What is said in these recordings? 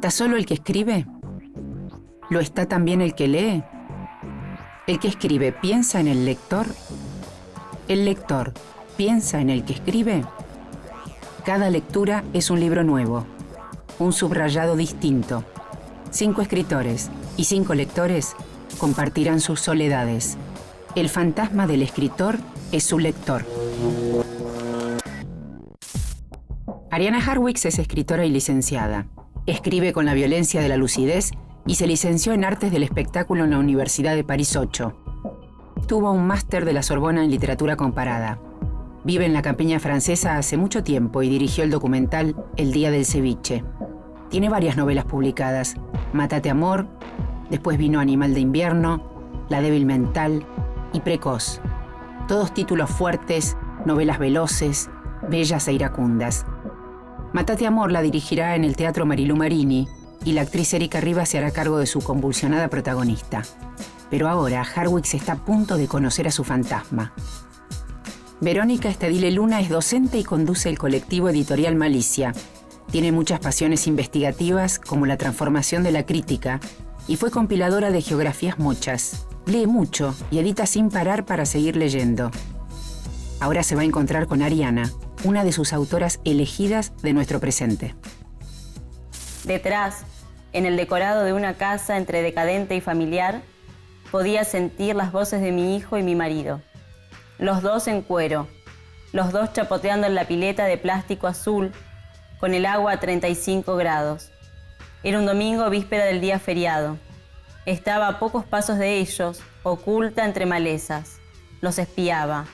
¿Está solo el que escribe? ¿Lo está también el que lee? ¿El que escribe piensa en el lector? ¿El lector piensa en el que escribe? Cada lectura es un libro nuevo, un subrayado distinto. 5 escritores y 5 lectores compartirán sus soledades. El fantasma del escritor es su lector. Ariana Harwicz es escritora y licenciada. Escribe con la violencia de la lucidez y se licenció en Artes del Espectáculo en la Universidad de París 8. Tuvo un máster de la Sorbona en Literatura Comparada. Vive en la campiña francesa hace mucho tiempo y dirigió el documental El Día del Ceviche. Tiene varias novelas publicadas: Mátate Amor, después vino Animal de Invierno, La débil mental y Precoz. Todos títulos fuertes, novelas veloces, bellas e iracundas. Mátate Amor la dirigirá en el Teatro Marilú Marini y la actriz Erika Rivas se hará cargo de su convulsionada protagonista. Pero ahora Harwicz está a punto de conocer a su fantasma. Verónica Estadile Luna es docente y conduce el colectivo editorial Malicia. Tiene muchas pasiones investigativas, como la transformación de la crítica, y fue compiladora de geografías mochas. Lee mucho y edita sin parar para seguir leyendo. Ahora se va a encontrar con Ariana, una de sus autoras elegidas de nuestro presente. Detrás, en el decorado de una casa entre decadente y familiar, podía sentir las voces de mi hijo y mi marido. Los dos en cuero, los dos chapoteando en la pileta de plástico azul, con el agua a 35 grados. Era un domingo víspera del día feriado. Estaba a pocos pasos de ellos, oculta entre malezas. Los espiaba.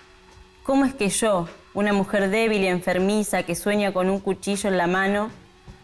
¿Cómo es que yo, una mujer débil y enfermiza que sueña con un cuchillo en la mano,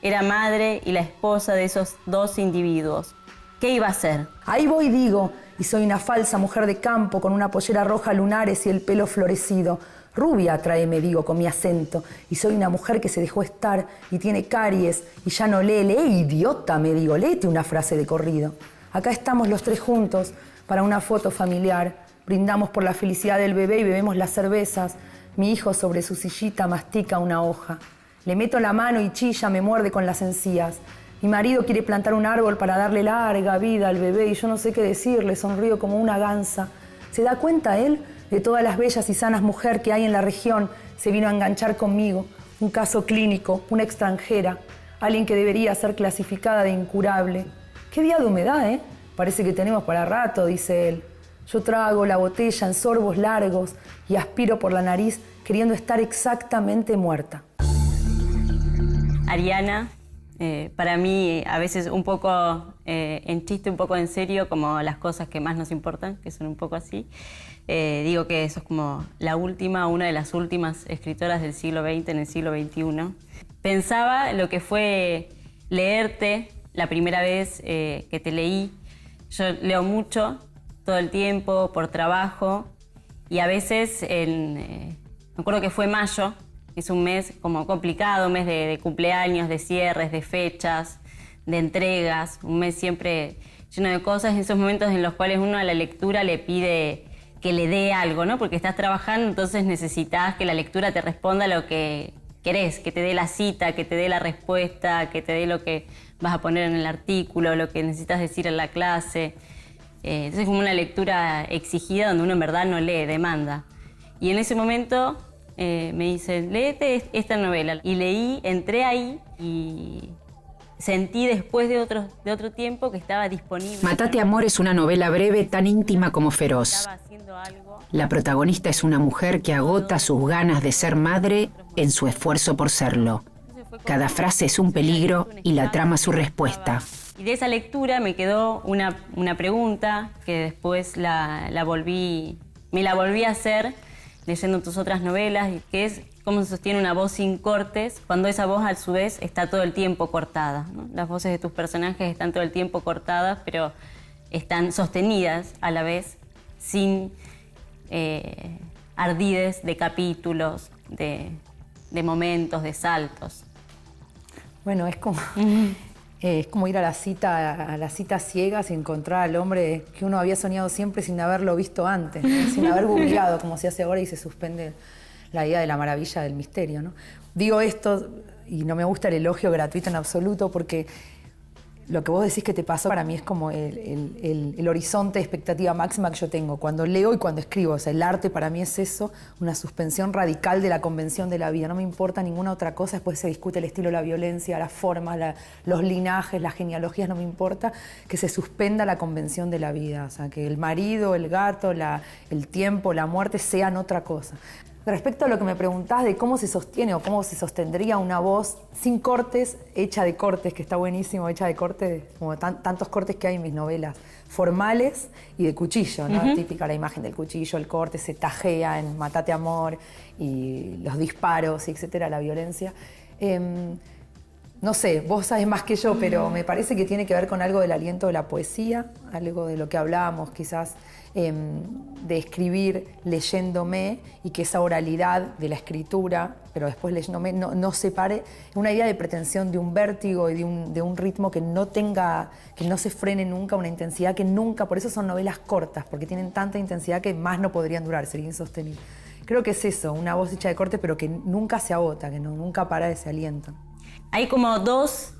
era madre y la esposa de esos dos individuos? ¿Qué iba a hacer? Ahí voy, digo, y soy una falsa mujer de campo con una pollera roja lunares y el pelo florecido. Rubia, tráeme, digo, con mi acento. Y soy una mujer que se dejó estar y tiene caries y ya no lee. Lee, idiota, me digo, léete una frase de corrido. Acá estamos los tres juntos para una foto familiar. Brindamos por la felicidad del bebé y bebemos las cervezas. Mi hijo sobre su sillita mastica una hoja. Le meto la mano y chilla, me muerde con las encías. Mi marido quiere plantar un árbol para darle larga vida al bebé y yo no sé qué decirle, sonrío como una gansa. ¿Se da cuenta él de todas las bellas y sanas mujeres que hay en la región? Se vino a enganchar conmigo, un caso clínico, una extranjera, alguien que debería ser clasificada de incurable. Qué día de humedad, ¿eh? Parece que tenemos para rato, dice él. Yo trago la botella en sorbos largos y aspiro por la nariz queriendo estar exactamente muerta. Ariana, para mí, a veces un poco en chiste, un poco en serio, como las cosas que más nos importan, que son un poco así. Digo que sos como una de las últimas escritoras del siglo XX en el siglo XXI. Pensaba lo que fue leerte la primera vez que te leí. Yo leo mucho, todo el tiempo, por trabajo, y a veces, me acuerdo que fue mayo, es un mes como complicado, un mes de cumpleaños, de cierres, de fechas, de entregas, un mes siempre lleno de cosas, en esos momentos en los cuales uno a la lectura le pide que le dé algo, ¿no? Porque estás trabajando, entonces necesitas que la lectura te responda a lo que querés, que te dé la cita, que te dé la respuesta, que te dé lo que vas a poner en el artículo, lo que necesitas decir en la clase. Entonces es como una lectura exigida donde uno en verdad no lee, demanda. Y en ese momento me dicen, léete esta novela. Y leí, entré ahí y sentí después de otro tiempo que estaba disponible. Mátate Amor es una novela breve tan íntima como feroz. La protagonista es una mujer que agota sus ganas de ser madre en su esfuerzo por serlo. Cada frase es un peligro y la trama su respuesta. Y de esa lectura me quedó una pregunta que después me la volví a hacer leyendo tus otras novelas, que es cómo se sostiene una voz sin cortes cuando esa voz a su vez está todo el tiempo cortada, ¿no? Las voces de tus personajes están todo el tiempo cortadas, pero están sostenidas a la vez, sin ardides de capítulos, de momentos, de saltos. Bueno, es como ir a las citas ciegas y encontrar al hombre que uno había soñado siempre sin haberlo visto antes, ¿no? Sin haber googleado, como se hace ahora, y se suspende la idea de la maravilla del misterio, ¿no? Digo esto, y no me gusta el elogio gratuito en absoluto, porque Lo que vos decís que te pasó para mí es como el horizonte de expectativa máxima que yo tengo cuando leo y cuando escribo. O sea, el arte para mí es eso, una suspensión radical de la convención de la vida. No me importa ninguna otra cosa. Después se discute el estilo, la violencia, las formas, los linajes, las genealogías. No me importa que se suspenda la convención de la vida. O sea, que el marido, el gato, el tiempo, la muerte sean otra cosa. Respecto a lo que me preguntás de cómo se sostiene o cómo se sostendría una voz sin cortes, hecha de cortes, que está buenísimo, hecha de cortes, como tantos cortes que hay en mis novelas, formales y de cuchillo, ¿no? Típica la imagen del cuchillo, el corte, se tajea en Matate Amor y los disparos, etcétera, la violencia. No sé, vos sabés más que yo, pero me parece que tiene que ver con algo del aliento de la poesía, algo de lo que hablábamos quizás, de escribir leyéndome y que esa oralidad de la escritura, pero después leyéndome, no separe una idea de pretensión, de un vértigo y de un ritmo que no se frene nunca, una intensidad que nunca, por eso son novelas cortas, porque tienen tanta intensidad que más no podrían durar, sería insostenible. Creo que es eso, una voz hecha de corte, pero que nunca se agota, que nunca para ese aliento. Hay como dos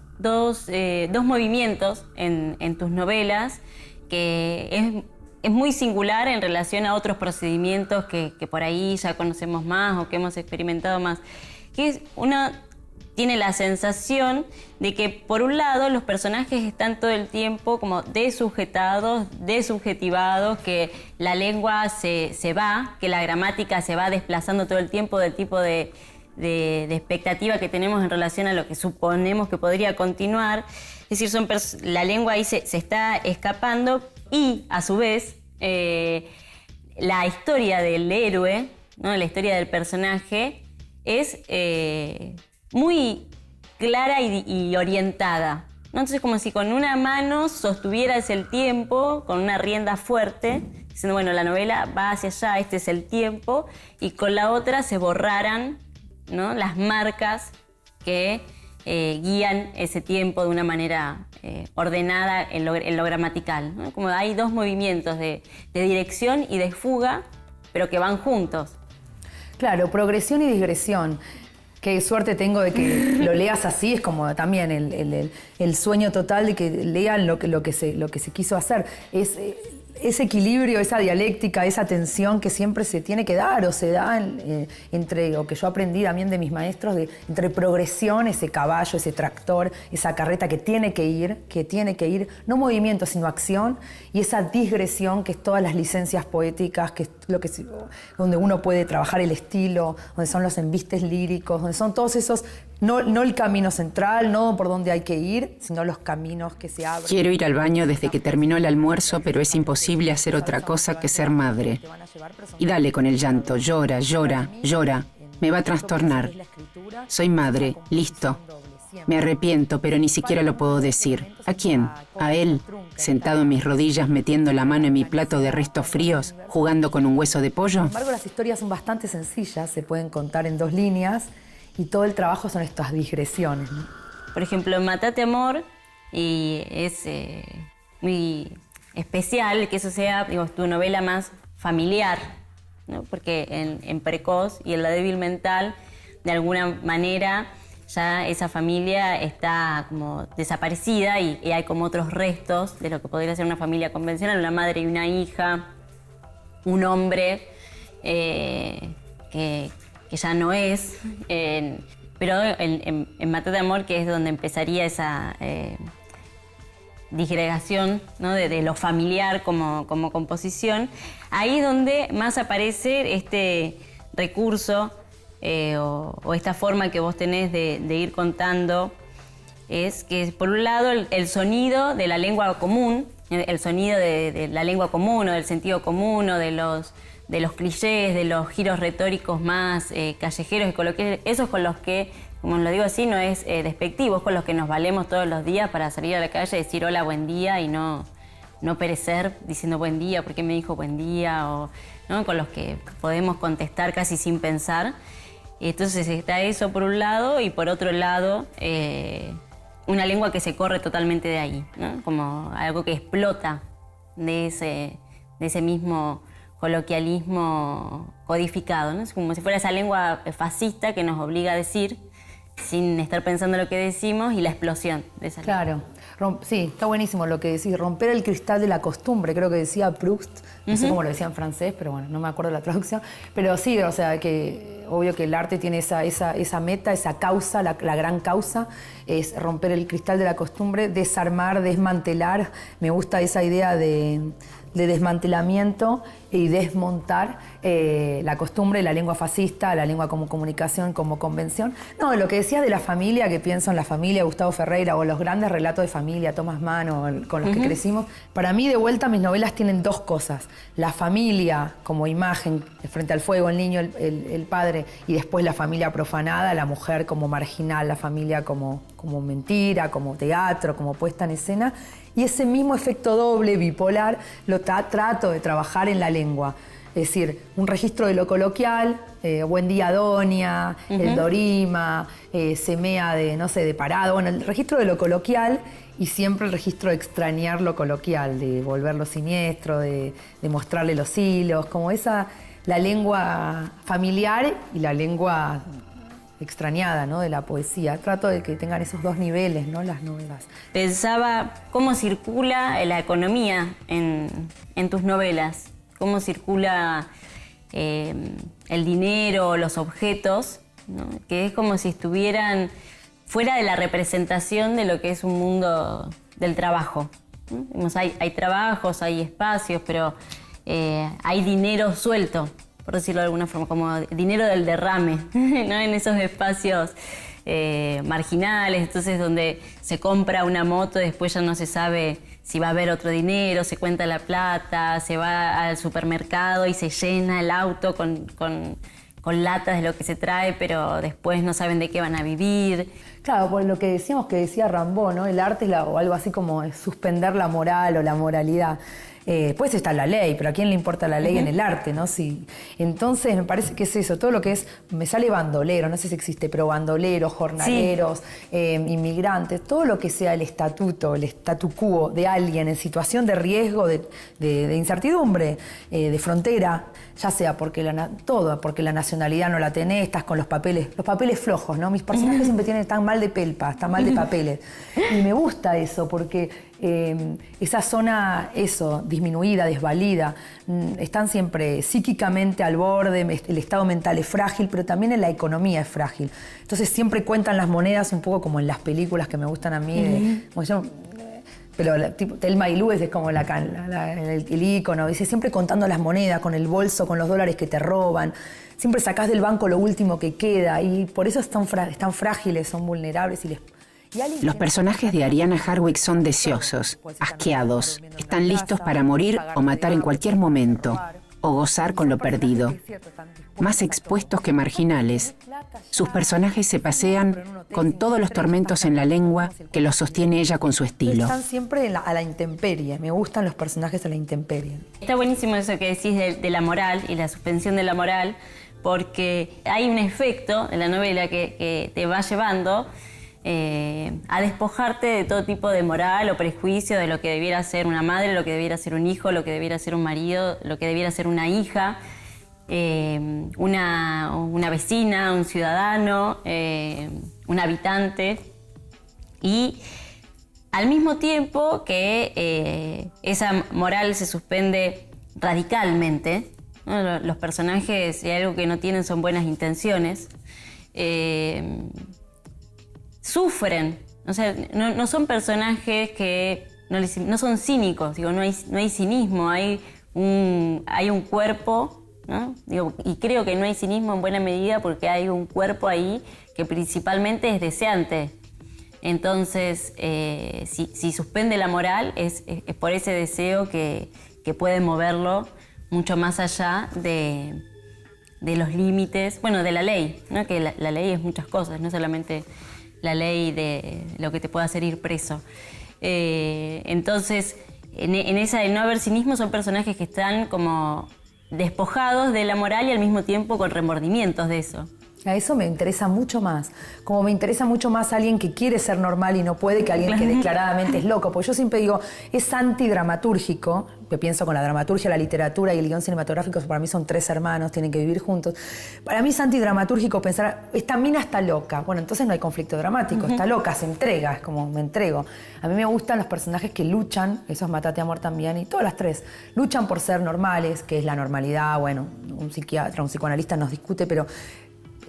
movimientos en tus novelas que es muy singular en relación a otros procedimientos que por ahí ya conocemos más o que hemos experimentado más. Que es tiene la sensación de que, por un lado, los personajes están todo el tiempo como desujetados, desubjetivados, que la lengua se va, que la gramática se va desplazando todo el tiempo del tipo de expectativa que tenemos en relación a lo que suponemos que podría continuar. Es decir, la lengua ahí se está escapando y, a su vez, la historia del héroe, ¿no? La historia del personaje es muy clara y orientada, ¿no? Entonces, como si con una mano sostuvieras el tiempo, con una rienda fuerte, diciendo, bueno, la novela va hacia allá, este es el tiempo, y con la otra se borraran, ¿no? Las marcas que guían ese tiempo de una manera ordenada en lo gramatical, ¿no? Como hay dos movimientos de dirección y de fuga, pero que van juntos. Claro, progresión y digresión. Qué suerte tengo de que lo leas así, es como también el sueño total de que lean lo que se quiso hacer. Es ese equilibrio, esa dialéctica, esa tensión que siempre se tiene que dar o se da o que yo aprendí también de mis maestros, entre progresión, ese caballo, ese tractor, esa carreta que tiene que ir, no movimiento sino acción, y esa digresión que es todas las licencias poéticas, que es donde uno puede trabajar el estilo, donde son los embistes líricos, donde son todos esos, no el camino central, no por donde hay que ir, sino los caminos que se abren. Quiero ir al baño desde que terminó el almuerzo, pero es imposible hacer otra cosa que ser madre. Y dale con el llanto, llora, llora, llora. Me va a trastornar. Soy madre, listo. Me arrepiento, pero ni siquiera lo puedo decir. ¿A quién? ¿A él? Sentado en mis rodillas, metiendo la mano en mi plato de restos fríos, jugando con un hueso de pollo. Sin embargo, las historias son bastante sencillas, se pueden contar en 2 líneas, y todo el trabajo son estas digresiones, ¿no? Por ejemplo, Matate Amor, y es muy especial que eso sea, tu novela más familiar, ¿no? Porque en Precoz y en La débil mental, de alguna manera, ya esa familia está como desaparecida y hay como otros restos de lo que podría ser una familia convencional, una madre y una hija, un hombre que ya no es, pero en Matate Amor, que es donde empezaría esa disgregación, ¿no? de lo familiar como composición, ahí es donde más aparece este recurso o esta forma que vos tenés de ir contando, es que por un lado el sonido de la lengua común, el sonido de la lengua común o del sentido común o de los clichés, de los giros retóricos más callejeros y coloquiales, esos con los que, como lo digo así, no es despectivo, es con los que nos valemos todos los días para salir a la calle y decir hola, buen día, y no perecer diciendo buen día, ¿por qué me dijo buen día? O, ¿no? Con los que podemos contestar casi sin pensar. Entonces está eso por un lado, y por otro lado una lengua que se corre totalmente de ahí, ¿no? Como algo que explota de ese mismo coloquialismo codificado, ¿no? Es como si fuera esa lengua fascista que nos obliga a decir sin estar pensando lo que decimos y la explosión de esa lengua. Claro. Sí, está buenísimo lo que decís, romper el cristal de la costumbre, creo que decía Proust, no sé cómo lo decía en francés, pero bueno, no me acuerdo la traducción, pero sí, o sea, que obvio que el arte tiene esa meta, esa causa, la gran causa, es romper el cristal de la costumbre, desarmar, desmantelar, me gusta esa idea de desmantelamiento y desmontar la costumbre, la lengua fascista, la lengua como comunicación, como convención. No, lo que decías de la familia, que pienso en la familia, Gustavo Ferreira, o los grandes relatos de familia, Thomas Mann, o con los que crecimos. Para mí, de vuelta, mis novelas tienen dos cosas. La familia como imagen, frente al fuego, el niño, el padre, y después la familia profanada, la mujer como marginal, la familia como mentira, como teatro, como puesta en escena. Y ese mismo efecto doble, bipolar, lo trato de trabajar en la lengua. Es decir, un registro de lo coloquial, buen día doña, el dorima, semea de parado. Bueno, el registro de lo coloquial y siempre el registro de extrañar lo coloquial, de volverlo siniestro, de mostrarle los hilos, como la lengua familiar y la lengua extrañada, ¿no?, de la poesía. Trato de que tengan esos dos niveles, ¿no?, las novelas. Pensaba cómo circula la economía en tus novelas, cómo circula el dinero, los objetos, ¿no?, que es como si estuvieran fuera de la representación de lo que es un mundo del trabajo, ¿no? Hay trabajos, hay espacios, pero hay dinero suelto, por decirlo de alguna forma, como dinero del derrame, ¿no?, en esos espacios marginales, entonces donde se compra una moto, después ya no se sabe si va a haber otro dinero, se cuenta la plata, se va al supermercado y se llena el auto con latas de lo que se trae, pero después no saben de qué van a vivir. Claro, por lo que decíamos, que decía Rimbaud, ¿no?, el arte es o algo así como suspender la moral o la moralidad. Pues está la ley, pero ¿a quién le importa la ley en el arte, no? Sí. Entonces me parece que es eso, todo lo que es, me sale bandolero, no sé si existe, pero bandoleros, jornaleros, inmigrantes, todo lo que sea el estatuto, el statu quo de alguien en situación de riesgo, de incertidumbre, de frontera, ya sea porque porque la nacionalidad no la tenés, estás con los papeles flojos, ¿no? Mis personajes siempre están mal de pelpa, están mal de papeles. Y me gusta eso, porque esa zona, disminuida, desvalida, están siempre psíquicamente al borde, el estado mental es frágil, pero también la economía es frágil. Entonces siempre cuentan las monedas un poco como en las películas que me gustan a mí, pero tipo Thelma y Louise es como el ícono, dice, siempre contando las monedas, con el bolso, con los dólares que te roban, siempre sacás del banco lo último que queda, y por eso están frágiles, son vulnerables y Los personajes de Ariana Harwick son deseosos, asqueados, están listos para morir o matar en cualquier momento, o gozar con lo perdido. Más expuestos que marginales, sus personajes se pasean con todos los tormentos en la lengua que los sostiene ella con su estilo. Están siempre a la intemperie, me gustan los personajes a la intemperie. Está buenísimo eso que decís de la moral y la suspensión de la moral, porque hay un efecto en la novela que te va llevando a despojarte de todo tipo de moral o prejuicio, de lo que debiera ser una madre, lo que debiera ser un hijo, lo que debiera ser un marido, lo que debiera ser una hija, una vecina, un ciudadano, un habitante. Y al mismo tiempo que esa moral se suspende radicalmente, ¿no? Los personajes, si hay algo que no tienen, son buenas intenciones. Sufren, o sea, no son personajes que no son cínicos, digo, no hay cinismo, hay un cuerpo, ¿no? Digo, y creo que no hay cinismo en buena medida porque hay un cuerpo ahí que principalmente es deseante. Entonces, si suspende la moral es por ese deseo que puede moverlo mucho más allá de los límites, bueno, de la ley, ¿no? Que la ley es muchas cosas, no solamente la ley de lo que te puede hacer ir preso. Entonces, en esa de no haber cinismo, son personajes que están como despojados de la moral y al mismo tiempo con remordimientos de eso. A eso me interesa mucho más. Como me interesa mucho más alguien que quiere ser normal y no puede que alguien que declaradamente es loco. Porque yo siempre digo, es antidramatúrgico. Yo pienso con la dramaturgia, la literatura y el guión cinematográfico, para mí son 3 hermanos, tienen que vivir juntos. Para mí es antidramatúrgico pensar, esta mina está loca. Bueno, entonces no hay conflicto dramático, está loca, se entrega, es como me entrego. A mí me gustan los personajes que luchan, eso es Mátate Amor también, y todas las 3, luchan por ser normales, que es la normalidad. Bueno, un psiquiatra, un psicoanalista nos discute, pero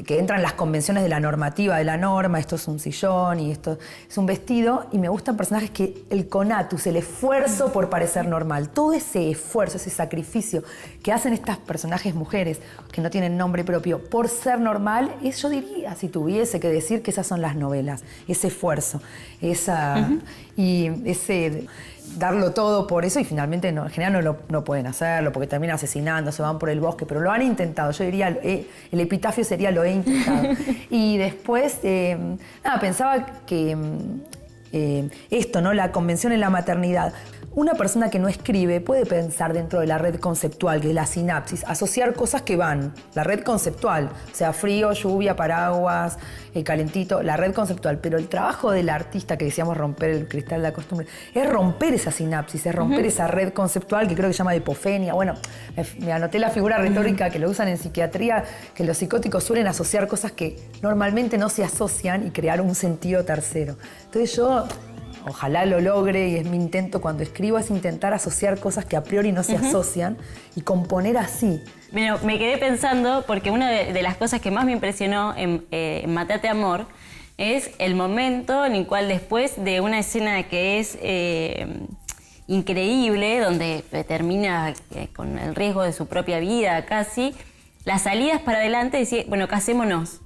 que entran las convenciones de la normativa, de la norma, esto es un sillón y esto es un vestido, y me gustan personajes que el conatus, el esfuerzo por parecer normal, todo ese esfuerzo, ese sacrificio que hacen estas personajes mujeres que no tienen nombre propio por ser normal, yo diría, si tuviese que decir, que esas son las novelas, ese esfuerzo, y ese darlo todo por eso, y finalmente en general no pueden hacerlo porque terminan asesinando, se van por el bosque, pero lo han intentado. Yo diría, el epitafio sería lo he intentado. Y después, pensaba que esto, ¿no? La convención en la maternidad. Una persona que no escribe puede pensar dentro de la red conceptual, que es la sinapsis, asociar cosas que van, la red conceptual, o sea, frío, lluvia, paraguas, calentito, la red conceptual. Pero el trabajo del artista, que decíamos romper el cristal de la costumbre, es romper esa sinapsis, es romper esa red conceptual que creo que se llama hipofenia. Bueno, me anoté la figura retórica que lo usan en psiquiatría, que los psicóticos suelen asociar cosas que normalmente no se asocian y crear un sentido tercero. Entonces yo, ojalá lo logre, y es mi intento cuando escribo, es intentar asociar cosas que a priori no se asocian y componer así. Bueno, me quedé pensando, porque una de las cosas que más me impresionó en Mátate Amor es el momento en el cual, después de una escena que es increíble, donde termina con el riesgo de su propia vida casi, las salidas para adelante, decir, bueno, casémonos.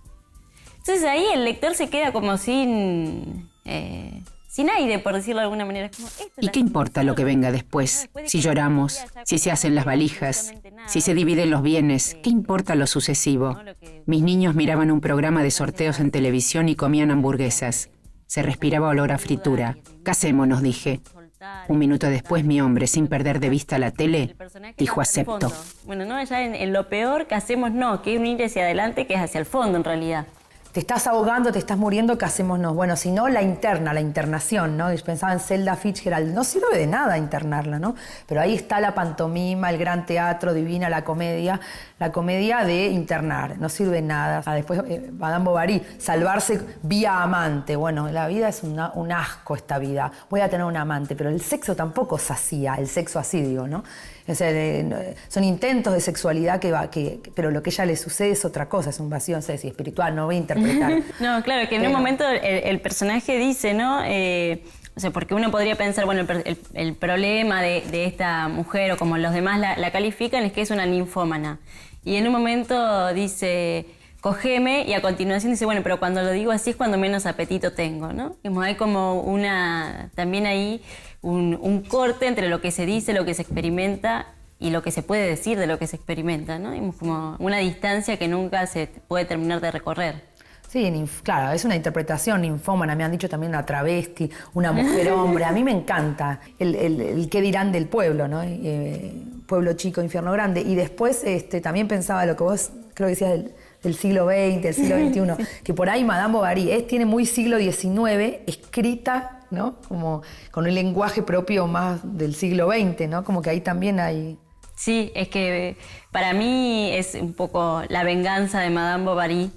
Entonces ahí el lector se queda como sin aire, por decirlo de alguna manera. Como, ¿y qué importa lo que venga después? Si lloramos, si se hacen las valijas, si se dividen los bienes, ¿qué importa lo sucesivo? Mis niños miraban un programa de sorteos en televisión y comían hamburguesas. Se respiraba olor a fritura. Casémonos, dije. Un minuto después, mi hombre, sin perder de vista la tele, dijo acepto. Bueno, no, ya en lo peor, casémonos, que es un ir hacia adelante, que es hacia el fondo en realidad. Te estás ahogando, te estás muriendo, casémonos. Bueno, si no, la internación, ¿no? Yo pensaba en Zelda Fitzgerald, no sirve de nada internarla, ¿no? Pero ahí está la pantomima, el gran teatro, divina la comedia de internar, no sirve de nada. Después, Madame Bovary, salvarse vía amante. Bueno, la vida es un asco, esta vida. Voy a tener un amante, pero el sexo tampoco sacía, el sexo así, digo, ¿no? O sea, son intentos de sexualidad pero lo que a ella le sucede es otra cosa, es un vacío, no sé si espiritual, no voy a interpretar. No, claro, que en un momento el personaje dice, ¿no? O sea, porque uno podría pensar, bueno, el problema de esta mujer, o como los demás la califican, es que es una ninfómana. Y en un momento dice, cogeme, y a continuación dice, bueno, pero cuando lo digo así es cuando menos apetito tengo, ¿no? Hay como también ahí un corte entre lo que se dice, lo que se experimenta y lo que se puede decir de lo que se experimenta, ¿no? Es como una distancia que nunca se puede terminar de recorrer. Sí, claro, es una interpretación ninfómana. Me han dicho también una travesti, una mujer hombre. A mí me encanta el qué dirán del pueblo, ¿no? Pueblo chico, infierno grande. Y después también pensaba lo que vos creo que decías del siglo XX, del siglo XXI, que por ahí Madame Bovary tiene muy siglo XIX, escrita, ¿no? Como con un lenguaje propio más del siglo XX, ¿no? Como que ahí también hay... Sí, es que para mí es un poco la venganza de Madame Bovary,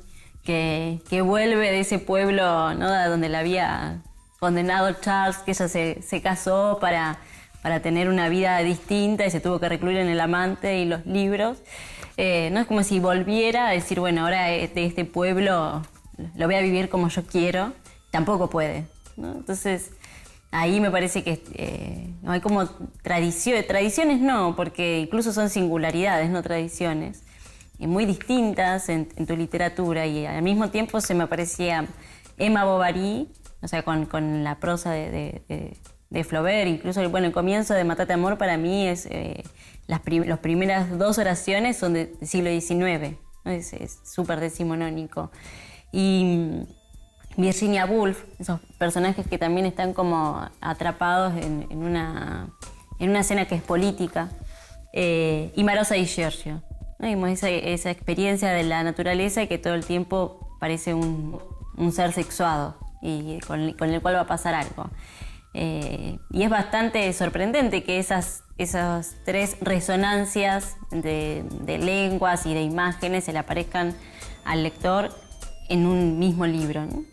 que vuelve de ese pueblo, ¿no? Donde la había condenado Charles, que ella se casó para tener una vida distinta y se tuvo que recluir en el amante y los libros. No es como si volviera a decir, bueno, ahora de este pueblo lo voy a vivir como yo quiero. Tampoco puede, ¿no? Entonces, ahí me parece que no hay como tradiciones no, porque incluso son singularidades, no tradiciones, muy distintas en tu literatura, y al mismo tiempo se me aparecía Emma Bovary, o sea, con la prosa de Flaubert, incluso, bueno, el comienzo de Mátate Amor para mí es... las primeras 2 oraciones son del siglo XIX, ¿no? Es súper decimonónico. Y Virginia Woolf, esos personajes que también están como atrapados en una escena que es política. Y Marosa di Giorgio, ¿no? Como esa experiencia de la naturaleza y que todo el tiempo parece un ser sexuado y con el cual va a pasar algo. Y es bastante sorprendente que esas tres resonancias de lenguas y de imágenes se le aparezcan al lector en un mismo libro, ¿no?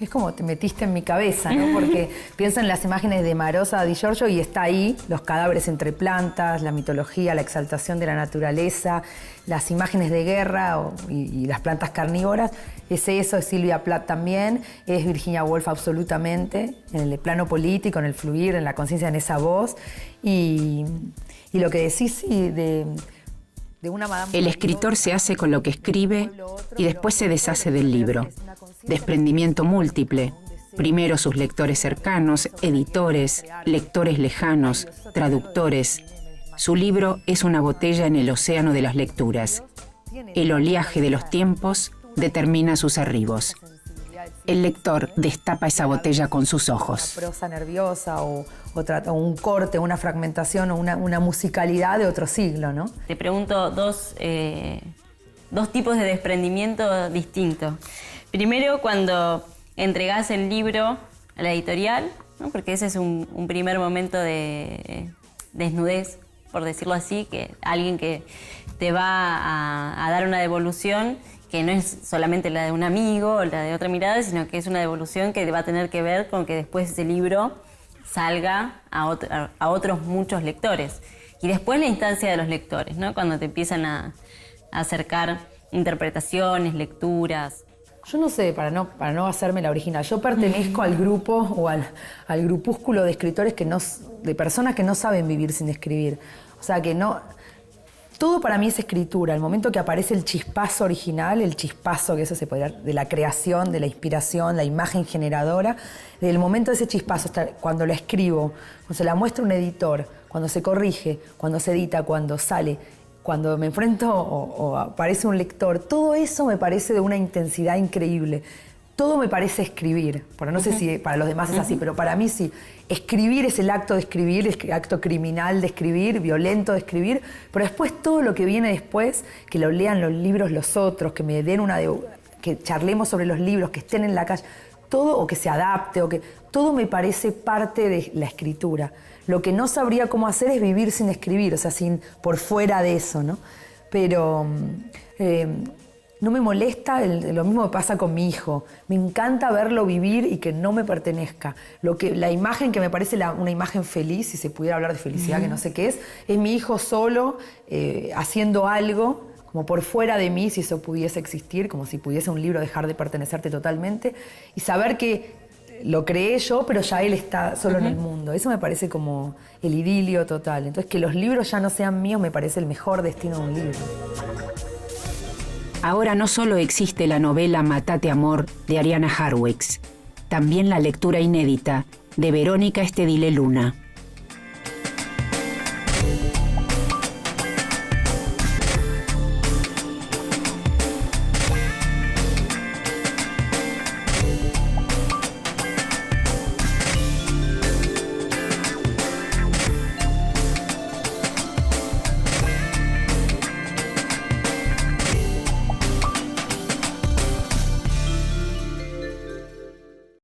Es como te metiste en mi cabeza, ¿no? Porque pienso en las imágenes de Marosa Di Giorgio y está ahí, los cadáveres entre plantas, la mitología, la exaltación de la naturaleza, las imágenes de guerra y las plantas carnívoras. Es eso, es Silvia Plath también, es Virginia Woolf absolutamente, en el plano político, en el fluir, en la conciencia, en esa voz. Y lo que decís, sí, de una Madame... El escritor se hace con lo que escribe y después se deshace del libro. Desprendimiento múltiple. Primero sus lectores cercanos, editores, lectores lejanos, traductores. Su libro es una botella en el océano de las lecturas. El oleaje de los tiempos determina sus arribos. El lector destapa esa botella con sus ojos. Una prosa nerviosa o un corte, una fragmentación o una musicalidad de otro siglo, ¿no? Te pregunto dos tipos de desprendimiento distintos. Primero, cuando entregás el libro a la editorial, ¿no? Porque ese es un primer momento de desnudez, por decirlo así, que alguien que te va a dar una devolución que no es solamente la de un amigo o la de otra mirada, sino que es una devolución que va a tener que ver con que después ese libro salga a otros muchos lectores. Y después la instancia de los lectores, ¿no? Cuando te empiezan a acercar interpretaciones, lecturas. Yo no sé, para no hacerme la original, yo pertenezco al grupo o al grupúsculo de escritores de personas que no saben vivir sin escribir. O sea, que no... Todo para mí es escritura. El momento que aparece el chispazo original, el chispazo, que eso se podría, de la creación, de la inspiración, la imagen generadora, del momento de ese chispazo, cuando la escribo, cuando se la muestra un editor, cuando se corrige, cuando se edita, cuando sale, cuando me enfrento o aparece un lector, todo eso me parece de una intensidad increíble. Todo me parece escribir. Bueno, no sé si para los demás es así, pero para mí sí. Escribir es el acto de escribir, es el acto criminal de escribir, violento de escribir, pero después todo lo que viene después, que lo lean los libros los otros, que me den que charlemos sobre los libros, que estén en la calle, todo, o que se adapte, todo me parece parte de la escritura. Lo que no sabría cómo hacer es vivir sin escribir, o sea, por fuera de eso, ¿no? Pero... no me molesta, lo mismo me pasa con mi hijo. Me encanta verlo vivir y que no me pertenezca. La imagen que me parece una imagen feliz, si se pudiera hablar de felicidad, que no sé qué es mi hijo solo haciendo algo, como por fuera de mí, si eso pudiese existir, como si pudiese un libro dejar de pertenecerte totalmente, y saber que lo creé yo, pero ya él está solo en el mundo. Eso me parece como el idilio total. Entonces, que los libros ya no sean míos me parece el mejor destino de un libro. Ahora no solo existe la novela Matate Amor de Ariana Harwicz, también la lectura inédita de Verónica Estedile Luna.